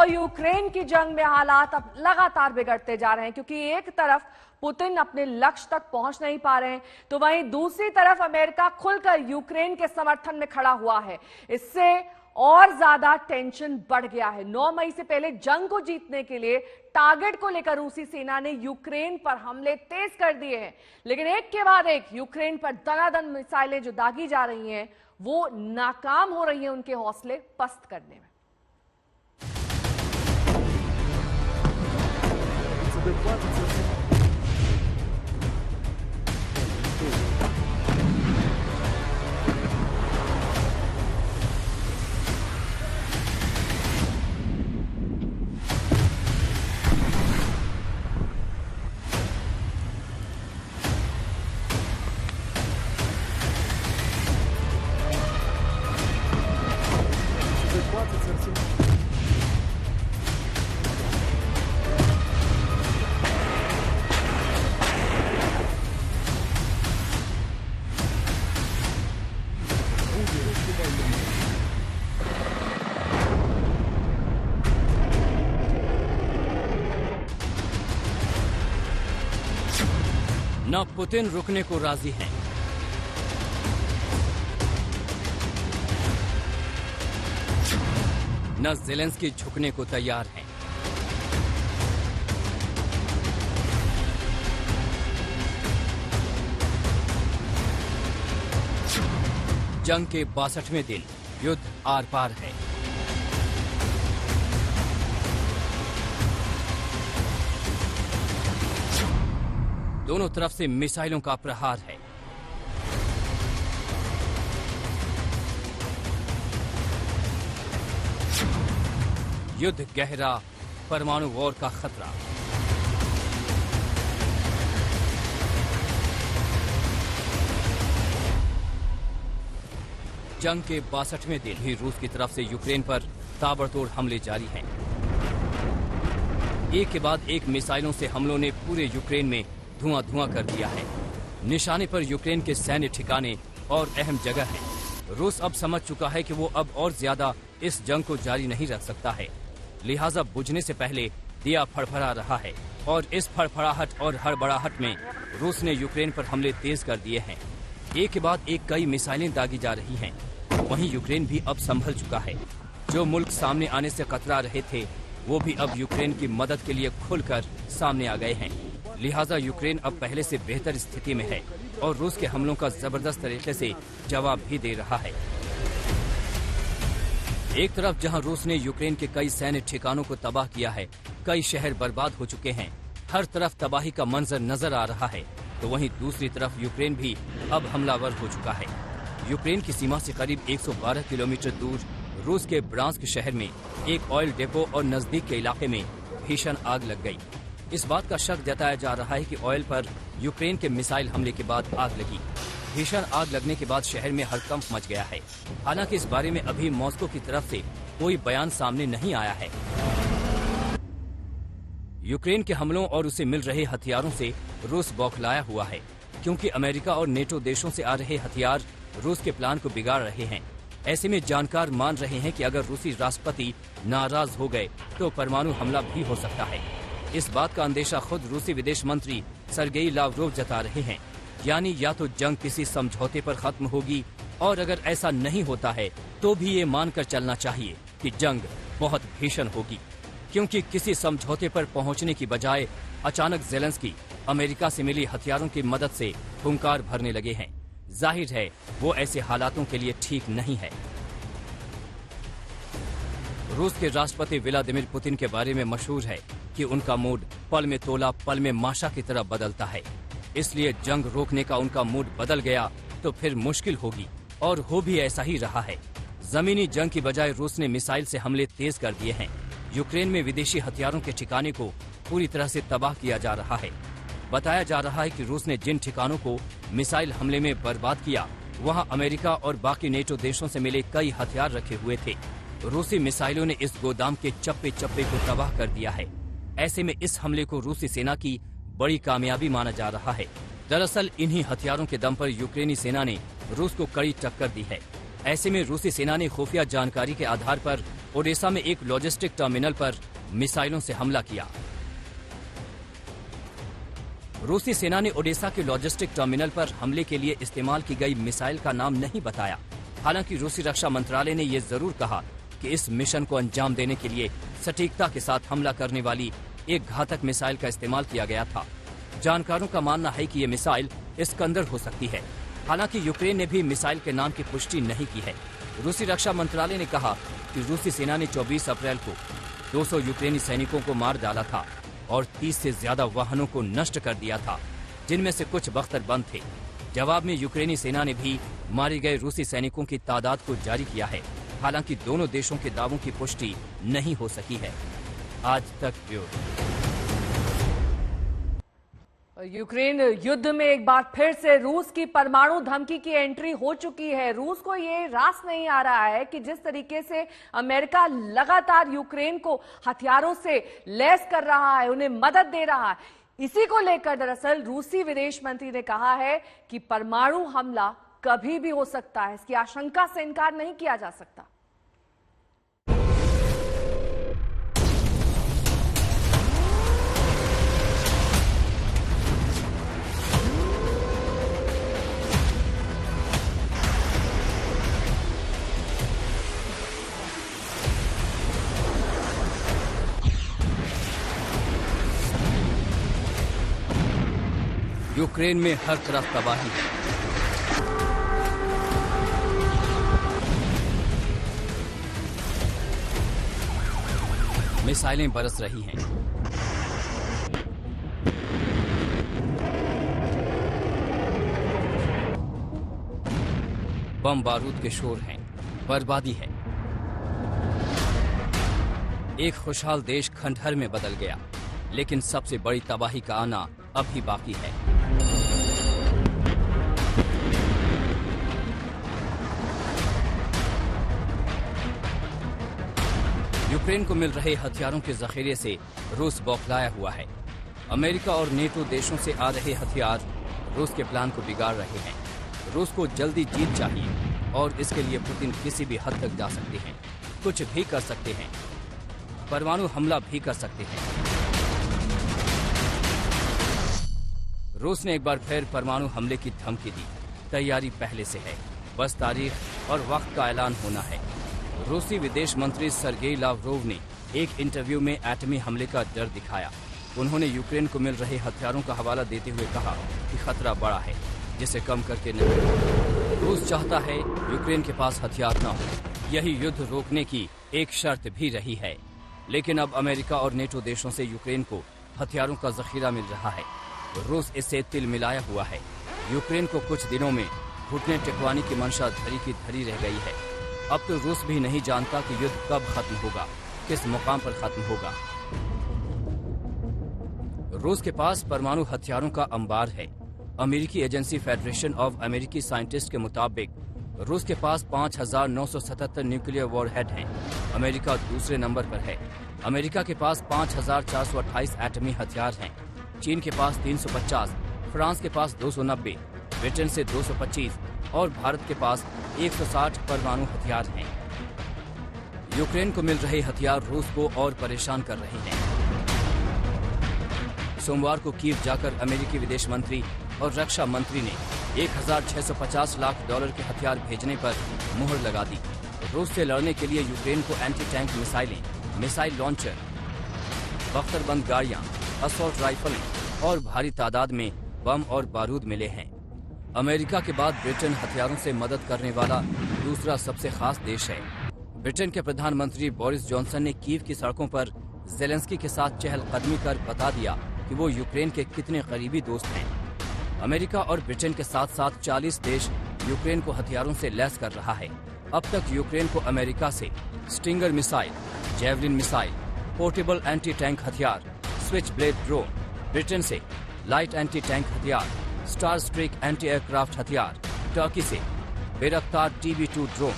और यूक्रेन की जंग में हालात अब लगातार बिगड़ते जा रहे हैं, क्योंकि एक तरफ पुतिन अपने लक्ष्य तक पहुंच नहीं पा रहे हैं, तो वहीं दूसरी तरफ अमेरिका खुलकर यूक्रेन के समर्थन में खड़ा हुआ है। इससे और ज्यादा टेंशन बढ़ गया है। 9 मई से पहले जंग को जीतने के लिए टारगेट को लेकर रूसी सेना ने यूक्रेन पर हमले तेज कर दिए हैं, लेकिन एक के बाद एक यूक्रेन पर दनादन मिसाइलें जो दागी जा रही हैं वो नाकाम हो रही हैं उनके हौसले पस्त करने में। न पुतिन रुकने को राजी हैं, न ज़ेलेंस्की झुकने को तैयार हैं। जंग के 62वें दिन युद्ध आर पार है। दोनों तरफ से मिसाइलों का प्रहार है। युद्ध गहरा, परमाणु वॉर का खतरा। जंग के 62वें दिन ही रूस की तरफ से यूक्रेन पर ताबड़तोड़ हमले जारी हैं। एक के बाद एक मिसाइलों से हमलों ने पूरे यूक्रेन में धुआं कर दिया है। निशाने पर यूक्रेन के सैन्य ठिकाने और अहम जगह हैं। रूस अब समझ चुका है कि वो अब और ज्यादा इस जंग को जारी नहीं रख सकता है, लिहाजा बुझने से पहले दिया फड़फड़ा रहा है और इस फड़फड़ाहट और हड़बड़ाहट में रूस ने यूक्रेन पर हमले तेज कर दिए हैं। एक के बाद एक कई मिसाइलें दागी जा रही हैं। वहीं यूक्रेन भी अब संभल चुका है। जो मुल्क सामने आने से कतरा रहे थे वो भी अब यूक्रेन की मदद के लिए खुलकर सामने आ गए हैं। लिहाजा यूक्रेन अब पहले से बेहतर स्थिति में है और रूस के हमलों का जबरदस्त तरीके से जवाब भी दे रहा है। एक तरफ जहां रूस ने यूक्रेन के कई सैन्य ठिकानों को तबाह किया है, कई शहर बर्बाद हो चुके हैं, हर तरफ तबाही का मंजर नजर आ रहा है, तो वहीं दूसरी तरफ यूक्रेन भी अब हमलावर हो चुका है। यूक्रेन की सीमा से करीब 112 किलोमीटर दूर रूस के ब्रांस्क शहर में एक ऑयल डिपो और नजदीक के इलाके में भीषण आग लग गई। इस बात का शक जताया जा रहा है कि ऑयल पर यूक्रेन के मिसाइल हमले के बाद आग लगी। भीषण आग लगने के बाद शहर में हड़कंप मच गया है। हालांकि इस बारे में अभी मॉस्को की तरफ से कोई बयान सामने नहीं आया है। यूक्रेन के हमलों और उसे मिल रहे हथियारों से रूस बौखलाया हुआ है, क्योंकि अमेरिका और नेटो देशों से आ रहे हथियार रूस के प्लान को बिगाड़ रहे हैं। ऐसे में जानकार मान रहे हैं कि अगर रूसी राष्ट्रपति नाराज हो गए तो परमाणु हमला भी हो सकता है। इस बात का अंदेशा खुद रूसी विदेश मंत्री सर्गेई लावरोव जता रहे हैं, यानी या तो जंग किसी समझौते पर खत्म होगी और अगर ऐसा नहीं होता है तो भी ये मानकर चलना चाहिए कि जंग बहुत भीषण होगी, क्योंकि किसी समझौते पर पहुंचने की बजाय अचानक ज़ेलेंस्की अमेरिका से मिली हथियारों की मदद से हुंकार भरने लगे हैं। जाहिर है वो ऐसे हालातों के लिए ठीक नहीं है। रूस के राष्ट्रपति व्लादिमीर पुतिन के बारे में मशहूर है कि उनका मूड पल में तोला पल में माशा की तरह बदलता है। इसलिए जंग रोकने का उनका मूड बदल गया तो फिर मुश्किल होगी, और हो भी ऐसा ही रहा है। जमीनी जंग की बजाय रूस ने मिसाइल से हमले तेज कर दिए हैं। यूक्रेन में विदेशी हथियारों के ठिकाने को पूरी तरह से तबाह किया जा रहा है। बताया जा रहा है कि रूस ने जिन ठिकानों को मिसाइल हमले में बर्बाद किया, वहां अमेरिका और बाकी नेटो देशों से मिले कई हथियार रखे हुए थे। रूसी मिसाइलों ने इस गोदाम के चप्पे चप्पे को तबाह कर दिया है। ऐसे में इस हमले को रूसी सेना की बड़ी कामयाबी माना जा रहा है। दरअसल इन्हीं हथियारों के दम पर यूक्रेनी सेना ने रूस को कड़ी टक्कर दी है। ऐसे में रूसी सेना ने खुफिया जानकारी के आधार पर ओडेसा में एक लॉजिस्टिक टर्मिनल पर मिसाइलों से हमला किया। रूसी सेना ने ओडेसा के लॉजिस्टिक टर्मिनल पर हमले के लिए इस्तेमाल की गई मिसाइल का नाम नहीं बताया। हालांकि रूसी रक्षा मंत्रालय ने यह जरूर कहा कि इस मिशन को अंजाम देने के लिए सटीकता के साथ हमला करने वाली एक घातक मिसाइल का इस्तेमाल किया गया था। जानकारों का मानना है कि ये मिसाइल इस्कंदर हो सकती है। हालांकि यूक्रेन ने भी मिसाइल के नाम की पुष्टि नहीं की है। रूसी रक्षा मंत्रालय ने कहा कि रूसी सेना ने 24 अप्रैल को 200 यूक्रेनी सैनिकों को मार डाला था और 30 से ज्यादा वाहनों को नष्ट कर दिया था, जिनमें से कुछ बख्तरबंद थे। जवाब में यूक्रेनी सेना ने भी मारे गए रूसी सैनिकों की तादाद को जारी किया है। हालांकि दोनों देशों के दावों की पुष्टि नहीं हो सकी है। आज तक ब्यूरो। यूक्रेन युद्ध में एक बार फिर से रूस की परमाणु धमकी की एंट्री हो चुकी है। रूस को ये रास नहीं आ रहा है कि जिस तरीके से अमेरिका लगातार यूक्रेन को हथियारों से लैस कर रहा है, उन्हें मदद दे रहा है, इसी को लेकर दरअसल रूसी विदेश मंत्री ने कहा है कि परमाणु हमला कभी भी हो सकता है। इसकी आशंका से इनकार नहीं किया जा सकता। यूक्रेन में हर तरफ तबाही है। मिसाइलें बरस रही हैं। बम बारूद के शोर हैं। बर्बादी है। एक खुशहाल देश खंडहर में बदल गया, लेकिन सबसे बड़ी तबाही का आना अभी बाकी है। यूक्रेन को मिल रहे हथियारों के जखीरे से रूस बौखलाया हुआ है। अमेरिका और नेटो देशों से आ रहे हथियार रूस के प्लान को बिगाड़ रहे हैं। रूस को जल्दी जीत चाहिए और इसके लिए पुतिन किसी भी हद तक जा सकते हैं, कुछ भी कर सकते हैं, परमाणु हमला भी कर सकते हैं। रूस ने एक बार फिर परमाणु हमले की धमकी दी। तैयारी पहले से है, बस तारीख और वक्त का ऐलान होना है। रूसी विदेश मंत्री सर्गेई लावरोव ने एक इंटरव्यू में एटमी हमले का डर दिखाया। उन्होंने यूक्रेन को मिल रहे हथियारों का हवाला देते हुए कहा कि खतरा बड़ा है, जिसे कम करके नहीं। रूस चाहता है यूक्रेन के पास हथियार न हो। यही युद्ध रोकने की एक शर्त भी रही है। लेकिन अब अमेरिका और नेटो देशों से यूक्रेन को हथियारों का जखीरा मिल रहा है। रूस इससे तिल मिलाया हुआ है। यूक्रेन को कुछ दिनों में घुटने टेकवाने की मंशा धरी की धरी रह गई है। अब तो रूस भी नहीं जानता कि युद्ध कब खत्म होगा, किस मुकाम पर खत्म होगा। रूस के पास परमाणु हथियारों का अंबार है। अमेरिकी एजेंसी फेडरेशन ऑफ अमेरिकी साइंटिस्ट के मुताबिक रूस के पास 5,977 न्यूक्लियर वॉरहेड हैं। अमेरिका दूसरे नंबर पर है। अमेरिका के पास 5,428 एटमी हथियार हैं। चीन के पास 350, फ्रांस के पास 290, ब्रिटेन से 225 और भारत के पास 160 परमाणु हथियार हैं। यूक्रेन को मिल रहे हथियार रूस को और परेशान कर रहे हैं। सोमवार को कीव जाकर अमेरिकी विदेश मंत्री और रक्षा मंत्री ने $1,650 लाख के हथियार भेजने पर मुहर लगा दी। रूस से लड़ने के लिए यूक्रेन को एंटी टैंक मिसाइलें, मिसाइल लॉन्चर, बख्तरबंद गाड़ियां, असॉल्ट राइफलें और भारी तादाद में बम और बारूद मिले हैं। अमेरिका के बाद ब्रिटेन हथियारों से मदद करने वाला दूसरा सबसे खास देश है। ब्रिटेन के प्रधानमंत्री बोरिस जॉनसन ने कीव की सड़कों पर ज़ेलेंस्की के साथ चहलकदमी कर बता दिया कि वो यूक्रेन के कितने करीबी दोस्त हैं। अमेरिका और ब्रिटेन के साथ साथ 40 देश यूक्रेन को हथियारों से लैस कर रहा है। अब तक यूक्रेन को अमेरिका से stinger missile, javelin missile, portable anti tank हथियार, स्विच ब्लेड ड्रोन, ब्रिटेन से लाइट एंटी टैंक हथियार, स्टार स्ट्रेक एंटी एयरक्राफ्ट हथियार, टर्की से बेरख्तार TB2 ड्रोन,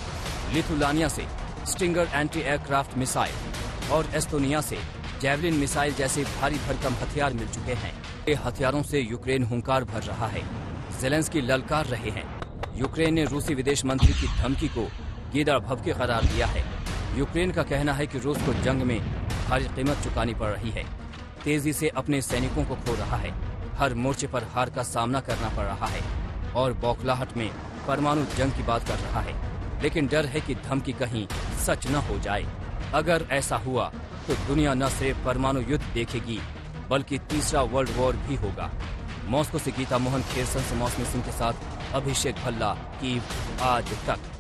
लिथुआनिया से स्टिंगर एंटी एयरक्राफ्ट मिसाइल और एस्टोनिया से जेवलिन मिसाइल जैसे भारी भरकम हथियार मिल चुके हैं। ये हथियारों से यूक्रेन हुंकार भर रहा है। ज़ेलेंस्की ललकार रहे हैं, यूक्रेन ने रूसी विदेश मंत्री की धमकी को गीदड़ भभके करार दिया है। यूक्रेन का कहना है कि रूस को जंग में भारी कीमत चुकानी पड़ रही है, तेजी से अपने सैनिकों को खो रहा है, हर मोर्चे पर हार का सामना करना पड़ रहा है और बौखलाहट में परमाणु जंग की बात कर रहा है। लेकिन डर है कि धमकी कहीं सच न हो जाए। अगर ऐसा हुआ तो दुनिया न सिर्फ परमाणु युद्ध देखेगी बल्कि तीसरा वर्ल्ड वॉर भी होगा। मॉस्को से गीता मोहन, खेरसन से मौसमी सिंह के साथ अभिषेक भल्ला, कीव आज तक।